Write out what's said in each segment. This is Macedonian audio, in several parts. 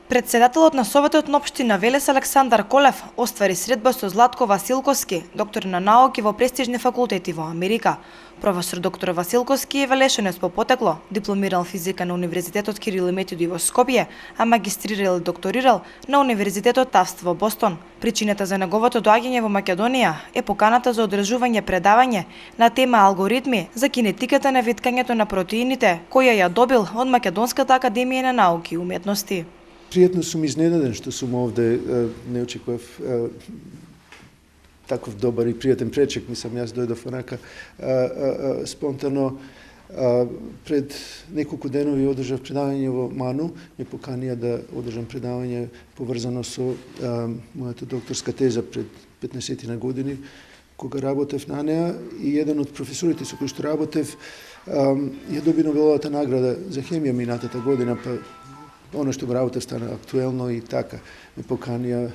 Председателот на Советот на општина Велес Александар Колев оствари средба со Златко Василковски, доктор на науки во престижни факултети во Америка. Професор доктор Василковски е велешенец по потекло, дипломирал физика на Универзитетот Кирил и Методи во Скопје, а магистрирал и докторирал на Универзитетот Тафт во Бостон. Причината за неговото доаѓање во Македонија е поканата за одржување предавање на тема алгоритми за кинетиката на виткањето на протеините, која ја добил од Македонската академија на науки и уметности. Пријатно сум изненаден што сум овде, не очекував таков добар и пријатен пречек, мислам, јас дојдов онака спонтано. Пред неколку денови одржав предавање во МАНУ, ме поканија да одржам предавање поврзано со мојата докторска теза пред 15 години, кога работев на неа, и еден од професорите со кој што работев ја доби Нобеловата награда за хемија минатата година, па оно што го работев стана актуелно и така ме поканија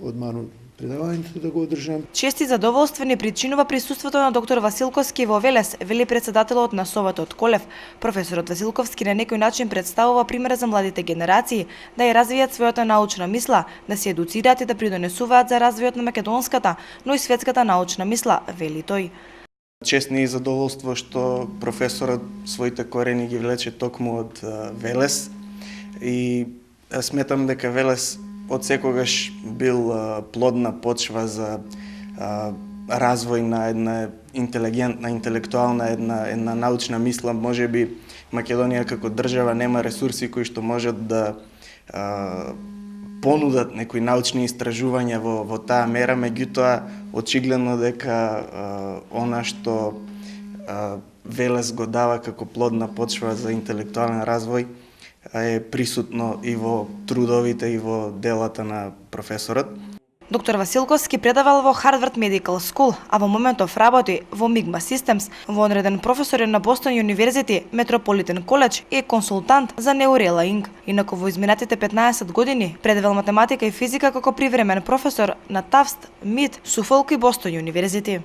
од МАНУ предавањето да го одржам. Чести задоволство ни причинува присуството на доктор Василковски во Велес, вели председателот на Советот Колев. Професорот Василковски на некој начин представува пример за младите генерации да ја развијат својата научна мисла, да се едуцираат и да придонесуваат за развојот на македонската, но и светската научна мисла, вели тој. Чест ни е задоволство што професорот своите корени ги влече токму од Велес и сметам дека Велес од секогаш бил плодна почва за развој на една интелигентна, интелектуална, една научна мисла. Можеби Македонија како држава нема ресурси кои што можат да понудат некои научни истражувања во таа мера, меѓутоа очигледно дека она што Велес го дава како плодна почва за интелектуален развој е присутно и во трудовите и во делата на професорот. Доктор Василковски предавал во Harvard Medical School, а во моментов работи во Migma Systems, вонреден професор е на Boston University, Metropolitan College и е консултант за Neurela Inc. Инаку во изминатите 15 години предавал математика и физика како привремен професор на Tufts, MIT, Suffolk и Boston University.